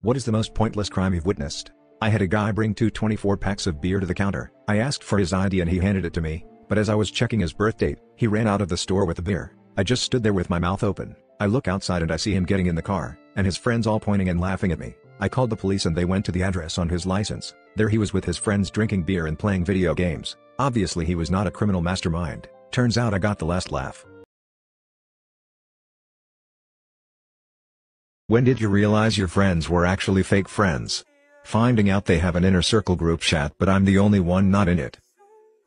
What is the most pointless crime you've witnessed? I had a guy bring two 24-packs of beer to the counter. I asked for his ID and he handed it to me, but as I was checking his birth date, he ran out of the store with the beer. I just stood there with my mouth open. I look outside and I see him getting in the car, and his friends all pointing and laughing at me. I called the police and they went to the address on his license. There he was with his friends drinking beer and playing video games. Obviously he was not a criminal mastermind. Turns out I got the last laugh. When did you realize your friends were actually fake friends? Finding out they have an inner circle group chat but I'm the only one not in it.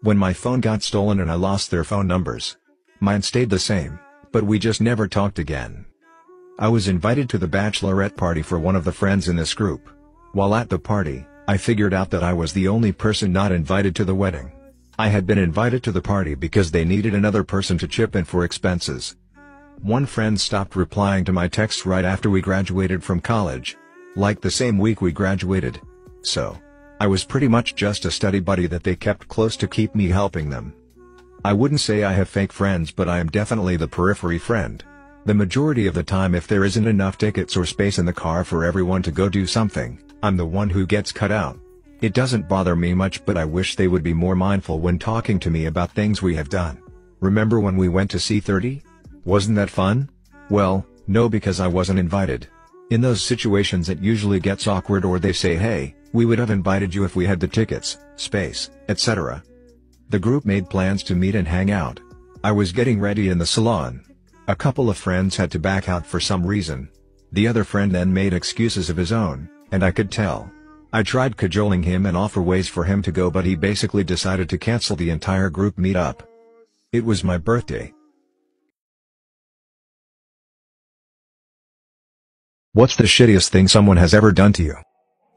When my phone got stolen and I lost their phone numbers. Mine stayed the same, but we just never talked again. I was invited to the bachelorette party for one of the friends in this group. While at the party, I figured out that I was the only person not invited to the wedding. I had been invited to the party because they needed another person to chip in for expenses. One friend stopped replying to my texts right after we graduated from college. Like the same week we graduated. So, I was pretty much just a study buddy that they kept close to keep me helping them. I wouldn't say I have fake friends, but I am definitely the periphery friend. The majority of the time, if there isn't enough tickets or space in the car for everyone to go do something, I'm the one who gets cut out. It doesn't bother me much, but I wish they would be more mindful when talking to me about things we have done. Remember when we went to C30? Wasn't that fun? Well, no, because I wasn't invited. In those situations it usually gets awkward, or they say, hey, we would have invited you if we had the tickets, space, etc. The group made plans to meet and hang out. I was getting ready in the salon. A couple of friends had to back out for some reason. The other friend then made excuses of his own, and I could tell. I tried cajoling him and offer ways for him to go, but he basically decided to cancel the entire group meetup. It was my birthday. What's the shittiest thing someone has ever done to you?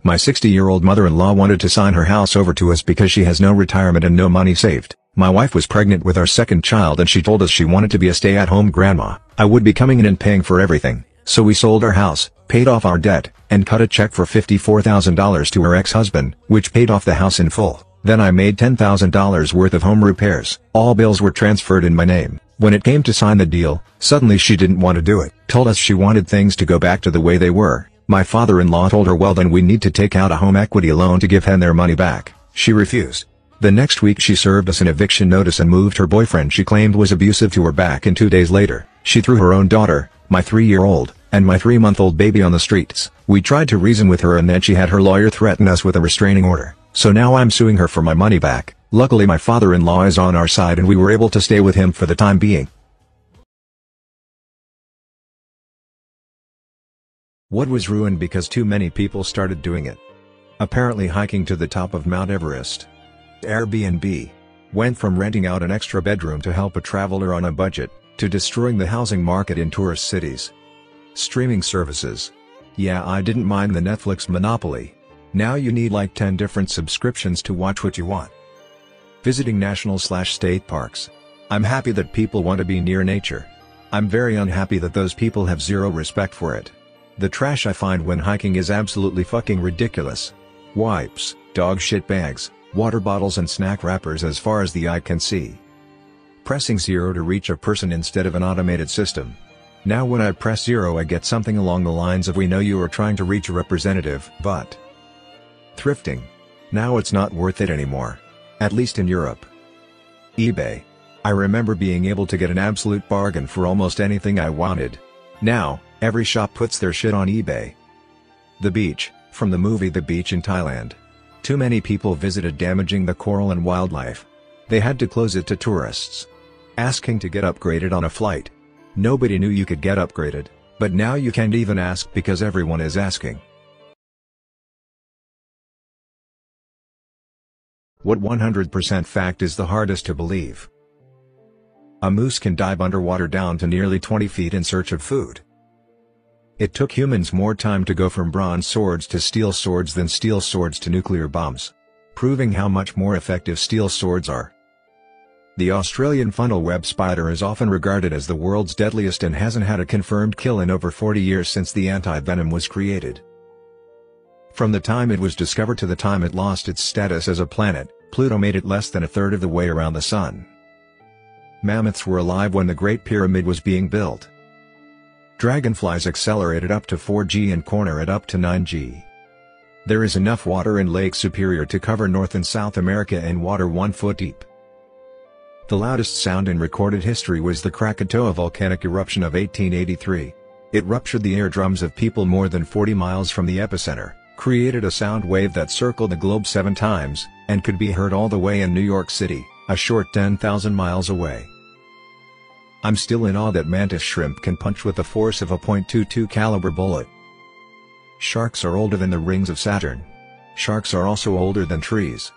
My 60-year-old mother-in-law wanted to sign her house over to us because she has no retirement and no money saved. My wife was pregnant with our second child and she told us she wanted to be a stay-at-home grandma. I would be coming in and paying for everything, so we sold our house, paid off our debt, and cut a check for $54,000 to her ex-husband, which paid off the house in full. Then I made $10,000 worth of home repairs. All bills were transferred in my name. When it came to sign the deal, suddenly she didn't want to do it. Told us she wanted things to go back to the way they were. My father-in-law told her, well then we need to take out a home equity loan to give them their money back. She refused. The next week she served us an eviction notice and moved her boyfriend she claimed was abusive to her back, and 2 days later, she threw her own daughter, my 3-year-old, and my 3-month-old baby on the streets. We tried to reason with her and then she had her lawyer threaten us with a restraining order. So now I'm suing her for my money back. Luckily my father-in-law is on our side and we were able to stay with him for the time being. What was ruined because too many people started doing it? Apparently hiking to the top of Mount Everest. Airbnb. Went from renting out an extra bedroom to help a traveler on a budget, to destroying the housing market in tourist cities. Streaming services. Yeah, I didn't mind the Netflix monopoly. Now you need like 10 different subscriptions to watch what you want. Visiting national/state parks. I'm happy that people want to be near nature. I'm very unhappy that those people have zero respect for it. The trash I find when hiking is absolutely fucking ridiculous. Wipes, dog shit bags, water bottles and snack wrappers as far as the eye can see. Pressing 0 to reach a person instead of an automated system. Now when I press 0 I get something along the lines of, we know you are trying to reach a representative, but... Thrifting. Now it's not worth it anymore. At least in Europe. eBay. I remember being able to get an absolute bargain for almost anything I wanted. Now, every shop puts their shit on eBay. The beach, from the movie The Beach in Thailand. Too many people visited, damaging the coral and wildlife. They had to close it to tourists. Asking to get upgraded on a flight. Nobody knew you could get upgraded, but now you can't even ask because everyone is asking. What 100% fact is the hardest to believe? A moose can dive underwater down to nearly 20 feet in search of food. It took humans more time to go from bronze swords to steel swords than steel swords to nuclear bombs. Proving how much more effective steel swords are. The Australian funnel web spider is often regarded as the world's deadliest and hasn't had a confirmed kill in over 40 years since the anti-venom was created. From the time it was discovered to the time it lost its status as a planet, Pluto made it less than a third of the way around the Sun. Mammoths were alive when the Great Pyramid was being built. Dragonflies accelerated up to 4G and corner at up to 9G. There is enough water in Lake Superior to cover North and South America in water 1 foot deep. The loudest sound in recorded history was the Krakatoa volcanic eruption of 1883. It ruptured the eardrums of people more than 40 miles from the epicenter, created a sound wave that circled the globe 7 times, and could be heard all the way in New York City, a short 10,000 miles away. I'm still in awe that mantis shrimp can punch with the force of a .22 caliber bullet. Sharks are older than the rings of Saturn. Sharks are also older than trees.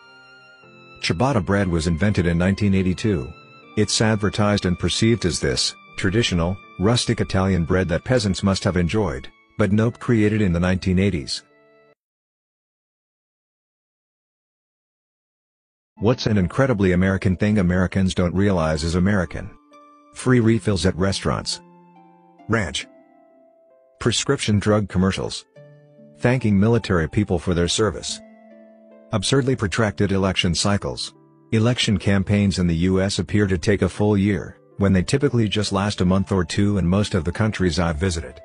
Ciabatta bread was invented in 1982. It's advertised and perceived as this traditional, rustic Italian bread that peasants must have enjoyed, but nope, created in the 1980s. What's an incredibly American thing Americans don't realize is American? Free refills at restaurants. Ranch. Prescription drug commercials. Thanking military people for their service. Absurdly protracted election cycles. Election campaigns in the US appear to take a full year, when they typically just last a month or two in most of the countries I've visited.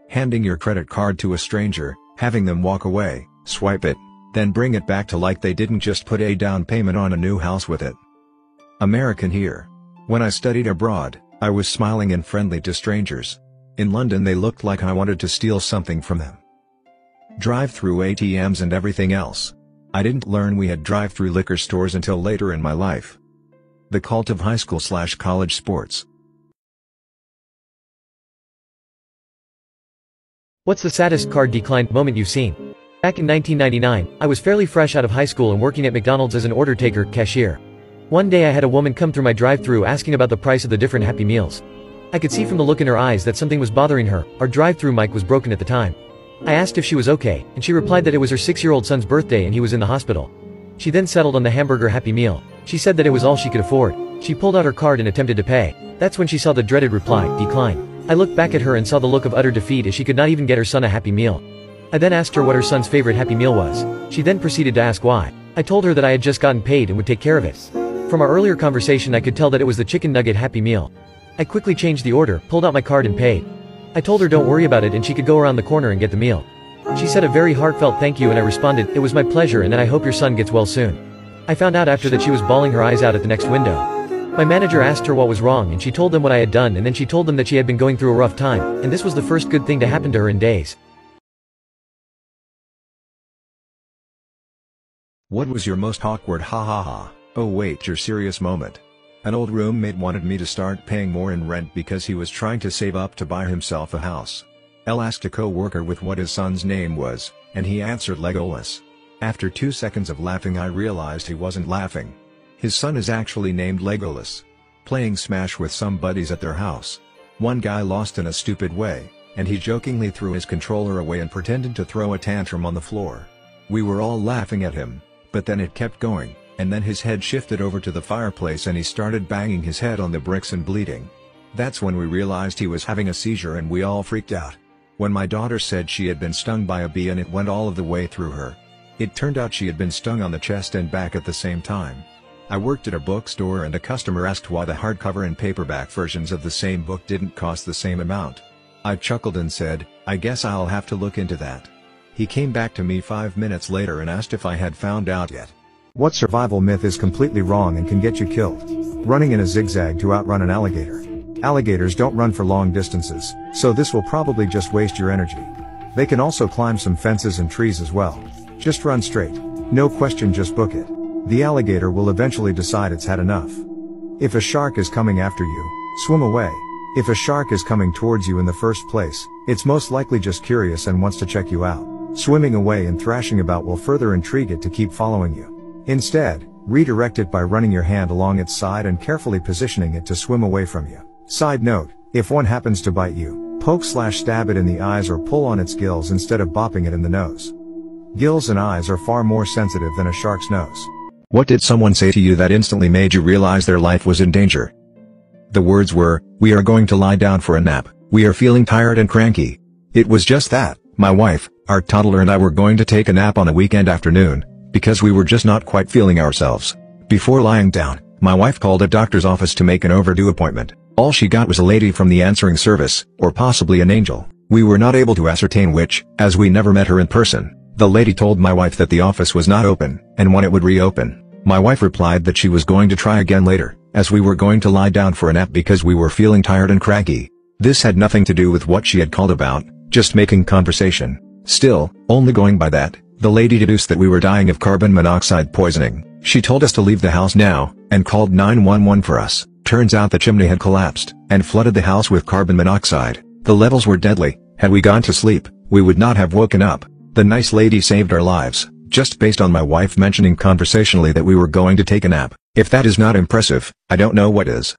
Handing your credit card to a stranger, having them walk away, swipe it, then bring it back to like they didn't just put a down payment on a new house with it. American here. When I studied abroad, I was smiling and friendly to strangers. In London they looked like I wanted to steal something from them. Drive-through ATMs and everything else. I didn't learn we had drive-through liquor stores until later in my life. The cult of high school/college sports. What's the saddest card declined moment you've seen? Back in 1999, I was fairly fresh out of high school and working at McDonald's as an order taker, cashier. One day I had a woman come through my drive-thru asking about the price of the different Happy Meals. I could see from the look in her eyes that something was bothering her. Our drive-thru mic was broken at the time. I asked if she was okay, and she replied that it was her 6-year-old son's birthday and he was in the hospital. She then settled on the hamburger Happy Meal. She said that it was all she could afford. She pulled out her card and attempted to pay. That's when she saw the dreaded reply, decline. I looked back at her and saw the look of utter defeat as she could not even get her son a Happy Meal. I then asked her what her son's favorite Happy Meal was. She then proceeded to ask why. I told her that I had just gotten paid and would take care of it. From our earlier conversation I could tell that it was the chicken nugget Happy Meal. I quickly changed the order, pulled out my card and paid. I told her don't worry about it and she could go around the corner and get the meal. She said a very heartfelt thank you and I responded, it was my pleasure and then I hope your son gets well soon. I found out after that she was bawling her eyes out at the next window. My manager asked her what was wrong and she told them what I had done and then she told them that she had been going through a rough time, and this was the first good thing to happen to her in days. What was your most awkward ha ha ha, oh wait you're serious moment? An old roommate wanted me to start paying more in rent because he was trying to save up to buy himself a house. L asked a co-worker with what his son's name was, and he answered Legolas. After 2 seconds of laughing I realized he wasn't laughing. His son is actually named Legolas. Playing Smash with some buddies at their house. One guy lost in a stupid way, and he jokingly threw his controller away and pretended to throw a tantrum on the floor. We were all laughing at him, but then it kept going, and then his head shifted over to the fireplace and he started banging his head on the bricks and bleeding. That's when we realized he was having a seizure and we all freaked out. When my daughter said she had been stung by a bee and it went all of the way through her. It turned out she had been stung on the chest and back at the same time. I worked at a bookstore and a customer asked why the hardcover and paperback versions of the same book didn't cost the same amount. I chuckled and said, I guess I'll have to look into that. He came back to me 5 minutes later and asked if I had found out yet. What survival myth is completely wrong and can get you killed? Running in a zigzag to outrun an alligator. Alligators don't run for long distances, so this will probably just waste your energy. They can also climb some fences and trees as well. Just run straight. No question, just book it. The alligator will eventually decide it's had enough. If a shark is coming after you, swim away. If a shark is coming towards you in the first place, it's most likely just curious and wants to check you out. Swimming away and thrashing about will further intrigue it to keep following you. Instead, redirect it by running your hand along its side and carefully positioning it to swim away from you. Side note, if one happens to bite you, poke/stab it in the eyes or pull on its gills instead of bopping it in the nose. Gills and eyes are far more sensitive than a shark's nose. What did someone say to you that instantly made you realize their life was in danger? The words were, we are going to lie down for a nap, we are feeling tired and cranky. It was just that, my wife, our toddler and I were going to take a nap on a weekend afternoon, because we were just not quite feeling ourselves. Before lying down, my wife called a doctor's office to make an overdue appointment. All she got was a lady from the answering service, or possibly an angel. We were not able to ascertain which, as we never met her in person. The lady told my wife that the office was not open, and when it would reopen. My wife replied that she was going to try again later, as we were going to lie down for a nap because we were feeling tired and craggy. This had nothing to do with what she had called about, just making conversation. Still, only going by that, the lady deduced that we were dying of carbon monoxide poisoning. She told us to leave the house now, and called 911 for us. Turns out the chimney had collapsed, and flooded the house with carbon monoxide. The levels were deadly. Had we gone to sleep, we would not have woken up. The nice lady saved our lives, just based on my wife mentioning conversationally that we were going to take a nap. If that is not impressive, I don't know what is.